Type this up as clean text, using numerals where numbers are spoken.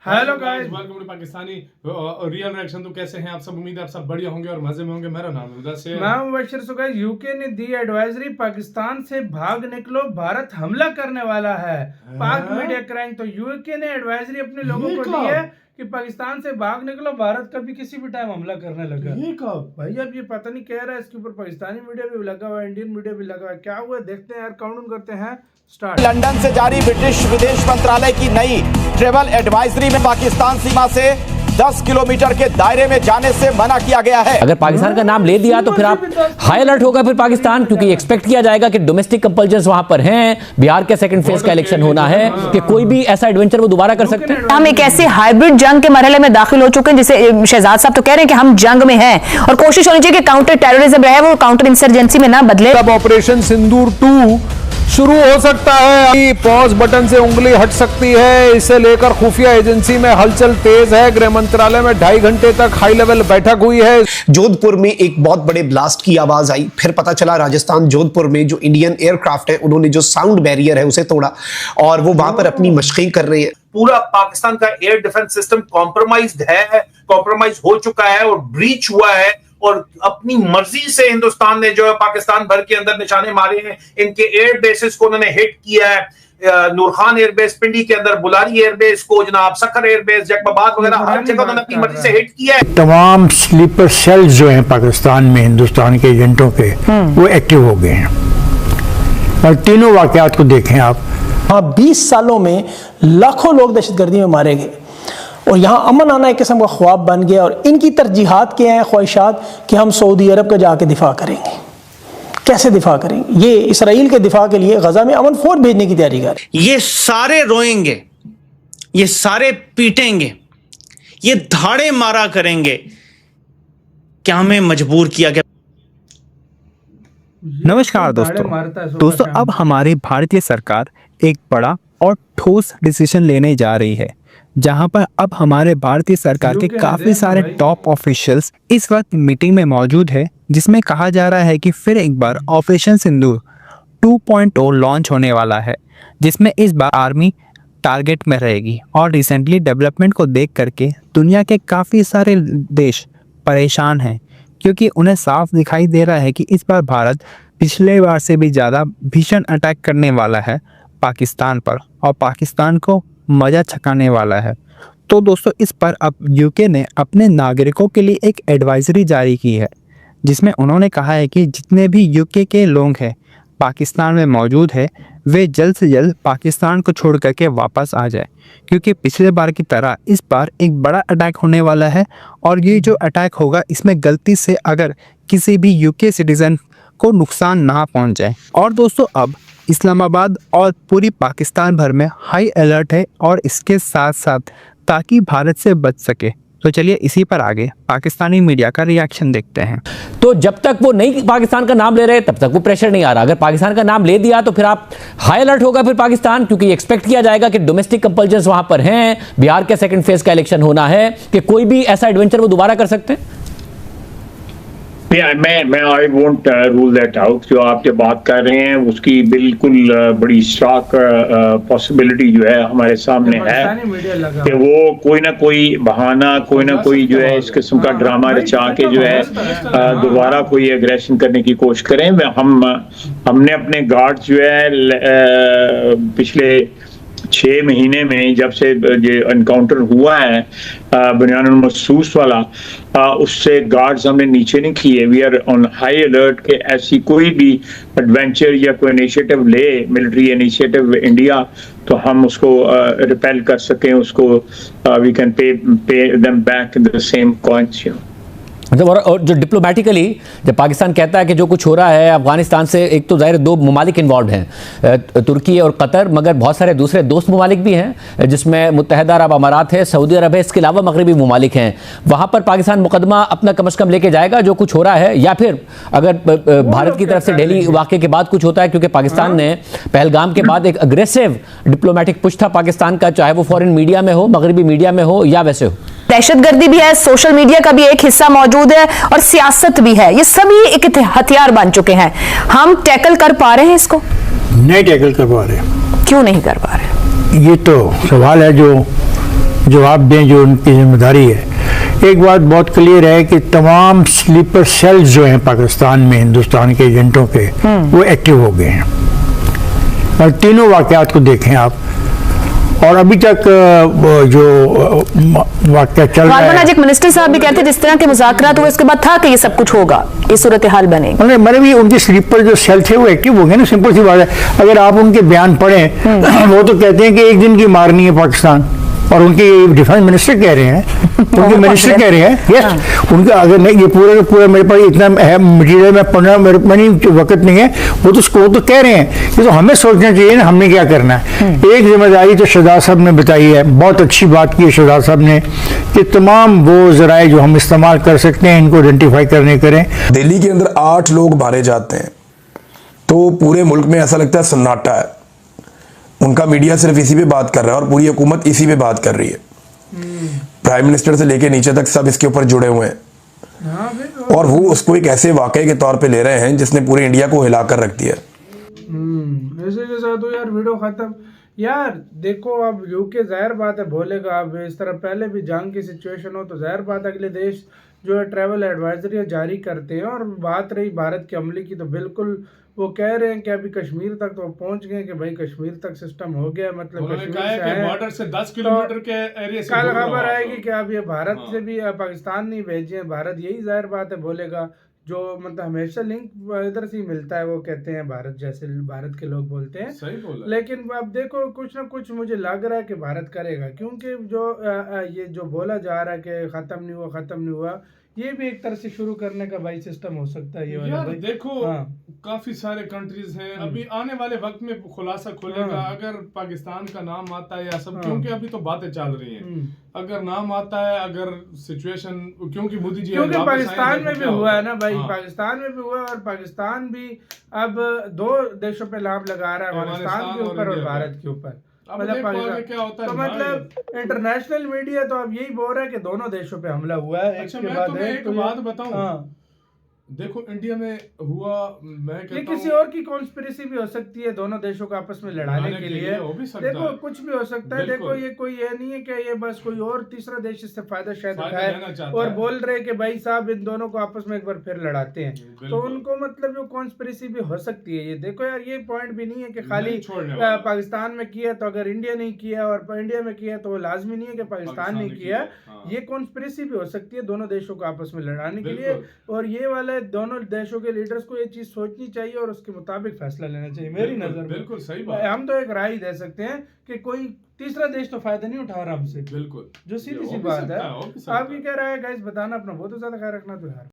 Hello guys, welcome to Pakistani real reaction. तो कैसे हैं आप सब? उम्मीद है आप सब बढ़िया होंगे और मजे में होंगे। मेरा नाम है मुदस्सिर। मैं मुबश्शिर। सो गाइस, यूके ने दी एडवाइजरी, पाकिस्तान से भाग निकलो, भारत हमला करने वाला है। पाक मीडिया क्राइम। तो यूके ने एडवाइजरी अपने लोगों को दी है कि पाकिस्तान से भाग निकलो, भारत कभी किसी भी टाइम हमला करने लगा। ये कब भाई अब ये पता नहीं कह रहा है, इसके ऊपर पाकिस्तानी मीडिया भी लगा हुआ है, इंडियन मीडिया भी लगा हुआ है। क्या हुआ देखते हैं यार, काउंट करते हैं। स्टार्ट। लंदन से जारी ब्रिटिश विदेश मंत्रालय की नई ट्रेवल एडवाइजरी में पाकिस्तान सीमा से 10 किलोमीटर के दायरे में जाने से मना किया गया है। अगर पाकिस्तान का नाम ले दिया तो फिर आप हाई अलर्ट होगा फिर पाकिस्तान, क्योंकि एक्सपेक्ट किया जाएगा कि डोमेस्टिक कंपल्जन्स वहां पर हैं। बिहार के सेकंड फेज का इलेक्शन होना है कि कोई भी ऐसा एडवेंचर वो दोबारा कर सकते हैं। हम एक ऐसे हाइब्रिड जंग के मरहले में दाखिल हो चुके हैं जिसे शहजाद साहब तो कह रहे हैं कि हम जंग में हैं और कोशिश होनी चाहिए कि काउंटर टेररिज्म रहे, वो काउंटर इंसर्जेंसी में ना बदले। अब ऑपरेशन सिंदूर 2 शुरू हो सकता है। पॉज बटन से उंगली हट सकती है। इसे लेकर खुफिया एजेंसी में हलचल तेज है। गृह मंत्रालय में 2.5 घंटे तक हाई लेवल बैठक हुई है। जोधपुर में एक बहुत बड़े ब्लास्ट की आवाज आई, फिर पता चला राजस्थान जोधपुर में जो इंडियन एयरक्राफ्ट है उन्होंने जो साउंड बैरियर है उसे तोड़ा और वो वहां पर अपनी मशक़ें कर रहे हैं। पूरा पाकिस्तान का एयर डिफेंस सिस्टम कॉम्प्रोमाइज्ड है, कॉम्प्रोमाइज हो चुका है और ब्रीच हुआ है और अपनी मर्जी से हिंदुस्तान ने जो है पाकिस्तान भर के अंदर निशाने मारे हैं। इनके एयर बेसिस को उन्होंने हिट किया है। नूरखान एयरबेस पिंडी के अंदर, बुलारी एयरबेस को, जनाब सखर एयरबेस, जैकबाबाद वगैरह हर जगह उन्होंने अपनी मर्जी से हिट किया है। तमाम स्लीपर सेल्स जो हैं पाकिस्तान में हिंदुस्तान के एजेंटों के वो एक्टिव हो गए हैं और तीनों वाकयात को देखें आप। हाँ, 20 सालों में लाखों लोग दहशतगर्दी में मारे गए और यहाँ अमन आना एक किस्म का ख्वाब बन गया। और इनकी तरजीहात क्या हैं, ख्वाहिशात कि हम सऊदी अरब का जाके दिफा करेंगे। कैसे दिफा करेंगे? ये इसराइल के दिफा के लिए गजा में अमन फोर्स भेजने की तैयारी कर। ये सारे रोएंगे, ये सारे पीटेंगे, ये धाड़े मारा करेंगे। क्या हमें मजबूर किया गया? नमस्कार दोस्तों, अब हमारी भारतीय सरकार एक बड़ा और ठोस डिसीजन लेने जा रही है, जहां पर अब हमारे भारतीय सरकार के काफी सारे टॉप ऑफिशियल्स इस वक्त मीटिंग में मौजूद है, जिसमें कहा जा रहा है कि फिर एक बार ऑपरेशन सिंदूर 2.0 लॉन्च होने वाला है, जिसमें इस बार आर्मी टारगेट में रहेगी। और रिसेंटली डेवलपमेंट को देख करके दुनिया के काफ़ी सारे देश परेशान हैं, क्योंकि उन्हें साफ दिखाई दे रहा है कि इस बार भारत पिछले बार से भी ज़्यादा भीषण अटैक करने वाला है पाकिस्तान पर और पाकिस्तान को मजा छकाने वाला है। तो दोस्तों, इस पर अब यूके ने अपने नागरिकों के लिए एक एडवाइजरी जारी की है, जिसमें उन्होंने कहा है कि जितने भी यूके के लोग हैं पाकिस्तान में मौजूद है, वे जल्द से जल्द पाकिस्तान को छोड़ करके वापस आ जाए, क्योंकि पिछले बार की तरह इस बार एक बड़ा अटैक होने वाला है। और ये जो अटैक होगा, इसमें गलती से अगर किसी भी यूके सिटीज़न को नुकसान ना पहुंच जाए। और दोस्तों, अब इस्लामाबाद और पूरी पाकिस्तान भर में हाई अलर्ट है और इसके साथ साथ ताकि भारत से बच सके। तो चलिए इसी पर आगे पाकिस्तानी मीडिया का रिएक्शन देखते हैं। तो जब तक वो नहीं पाकिस्तान का नाम ले रहे तब तक वो प्रेशर नहीं आ रहा। अगर पाकिस्तान का नाम ले दिया तो फिर आप हाई अलर्ट होगा फिर पाकिस्तान, क्योंकि एक्सपेक्ट किया जाएगा कि डोमेस्टिक कंपल्जन्स वहां पर हैं। बिहार के सेकंड फेज का इलेक्शन होना है कि कोई भी ऐसा एडवेंचर वो दोबारा कर सकते हैं। मैं I won't rule that out. जो आप जो बात कर रहे हैं उसकी बिल्कुल बड़ी स्ट्राक पॉसिबिलिटी जो है हमारे सामने है कि वो कोई ना कोई बहाना, कोई ना कोई जो है इस किस्म का ड्रामा रचा के जो है दोबारा कोई एग्रेशन करने की कोशिश करें। हमने अपने गार्ड जो है पिछले 6 महीने में जब से ये एनकाउंटर हुआ है बुनियानुल महसूस वाला, उससे गार्ड्स हमने नीचे नहीं किए। We are on high alert के ऐसी कोई भी एडवेंचर या कोई इनिशिएटिव ले, मिलिट्री इनिशिएटिव इंडिया, तो हम उसको रिपेल कर सकें, उसको we can pay them back the same coins. और जो डिप्लोमेटिकली जब पाकिस्तान कहता है कि जो कुछ हो रहा है अफगानिस्तान से, एक तो ज़ाहिर 2 ममालिक इन्वॉल्व हैं, तुर्की और कतर, मगर बहुत सारे दूसरे दोस्त ममालिक भी हैं, जिसमें मुत्तहदा अरब अमारात है, सऊदी अरब है, इसके अलावा मगरबी ममालिक हैं। वहाँ पर पाकिस्तान मुकदमा अपना कम से कम लेके जाएगा जो कुछ हो रहा है, या फिर अगर भारत की तरफ से दिल्ली वाक़े के बाद कुछ होता है, क्योंकि पाकिस्तान ने पहलगाम के बाद एक अग्रेसिव डिप्लोमेटिक पुश था पाकिस्तान का, चाहे वो फॉरेन मीडिया में हो, मगरबी मीडिया में हो या वैसे हो। दहशतगर्दी भी है, सोशल मीडिया का भी एक हिस्सा मौजूद है और सियासत भी है। ये सभी एक हथियार बन चुके हैं। हम टैकल कर पा रहे हैं इसको? नहीं टैकल कर पा रहे। क्यों नहीं कर पा रहे? ये तो सवाल है जो जवाब दें जो उनकी जिम्मेदारी है। एक बात बहुत क्लियर है कि तमाम स्लीपर सेल्स जो हैं पाकिस्तान में हिंदुस्तान के एजेंटों के वो एक्टिव हो गए हैं और तीनों वाक़यात को देखें आप। और अभी तक जो वाक़या चल रहा है, आज एक मिनिस्टर साहब भी कहते हैं जिस तरह के मुज़ाकरात हुए उसके बाद था कि ये सब कुछ होगा, ये सूरत हाल बनेगी। मैंने भी उनके स्लीपर जो सेल थे वो एक्टिव हो गए ना, सिंपल सी बात है। अगर आप उनके बयान पढ़ें वो तो कहते हैं कि एक दिन की मारनी है पाकिस्तान, और उनके डिफेंस मिनिस्टर कह रहे हैं, उनके मिनिस्टर कह रहे हैं यस उनका अगर नहीं ये पूरे मेरे पास इतना मटीरियल में पढ़ना मेरे वक्त नहीं है, वो तो कह रहे हैं। ये तो हमें सोचना चाहिए ना हमने क्या करना है। एक जिम्मेदारी तो शहजाद साहब ने बताई है, बहुत अच्छी बात की है शहजाद साहब ने कि तमाम वो ज़राए जो हम इस्तेमाल कर सकते हैं इनको आइडेंटिफाई करने करें। दिल्ली के अंदर 8 लोग मारे जाते हैं तो पूरे मुल्क में ऐसा लगता है सन्नाटा है। उनका मीडिया सिर्फ इसी पे बात कर रहा है और पूरी हुकूमत इसी पे बात कर रही है। प्राइम मिनिस्टर से लेके नीचे तक सब इसके ऊपर जुड़े हुए हैं और वो उसको एक ऐसे वाकये के तौर पे ले रहे हैं जिसने पूरे इंडिया को हिलाकर रख दिया। ऐसे के साथ हो यार वीडियो खत्म। यार देखो अब यूके जाहिर बात है बोलेगा, अब इस तरह पहले भी जंग की सिचुएशन हो तो जाहिर बात है अगले देश जो है ट्रैवल एडवाइजरी जारी करते हैं। और बात रही भारत के अमले की तो बिल्कुल वो कह रहे हैं कि अभी कश्मीर तक तो पहुंच गए कि भाई कश्मीर तक सिस्टम हो गया, मतलब कश्मीर से बॉर्डर से 10 किलोमीटर के एरिया से कल खबर आएगी कि अब ये भारत से भी पाकिस्तान नहीं भेजे। भारत यही जाहिर बात है बोलेगा, जो मतलब हमेशा लिंक इधर से ही मिलता है, वो कहते हैं भारत जैसे भारत के लोग बोलते हैं। सही बोला। लेकिन अब देखो कुछ ना कुछ मुझे लग रहा है कि भारत करेगा, क्योंकि जो ये जो बोला जा रहा है कि खत्म नहीं हुआ, ये भी एक तरह से शुरू करने का भाई सिस्टम हो सकता है। ये वाला यार भाई देखो काफी सारे कंट्रीज हैं, अभी आने वाले वक्त में खुलासा खुलेगा। अगर पाकिस्तान का नाम आता है या सब, क्योंकि अभी तो बातें चल रही हैं, अगर नाम आता है, अगर सिचुएशन, क्योंकि मोदी जी पाकिस्तान में भी हुआ है ना भाई, पाकिस्तान में भी हुआ है और पाकिस्तान भी अब 2 देशों पे लाभ लगा रहा है, अफगानिस्तान के ऊपर और भारत के ऊपर। मतलब पाकिस्तान क्या होता है तो मतलब इंटरनेशनल मीडिया तो अब यही बोल रहा है कि दोनों देशों पे हमला हुआ है। अच्छा मैं तुम्हें एक बात बताऊं, देखो इंडिया में हुआ, मैं कहता ये किसी और की कॉन्स्पिरेसी भी हो सकती है दोनों देशों को आपस में लड़ाने के लिए। देखो कुछ भी हो सकता है। देखो ये कोई ये नहीं है कि ये बस कोई और तीसरा देश इससे फायदा शायद उठाए और बोल रहे कि भाई साहब इन दोनों को आपस में एक बार फिर लड़ाते हैं, तो उनको मतलब जो कॉन्स्पिरेसी भी हो सकती है। ये देखो यार ये पॉइंट भी नहीं है कि खाली पाकिस्तान में किया तो अगर इंडिया नहीं किया और इंडिया में किया तो वो लाजमी नहीं है कि पाकिस्तान नहीं किया। ये कॉन्स्पिरेसी भी हो सकती है दोनों देशों को आपस में लड़ाने के लिए, और ये वाले दोनों देशों के लीडर्स को ये चीज सोचनी चाहिए और उसके मुताबिक फैसला लेना चाहिए मेरी नजर में। बिल्कुल सही बात। हम तो एक राय दे सकते हैं कि कोई तीसरा देश तो फायदा नहीं उठा रहा हमसे, बिल्कुल जो सीधी सी बात है। आप ये कह रहा है गाइस बताना, अपना बहुत ज्यादा ख्याल रखना तो यार।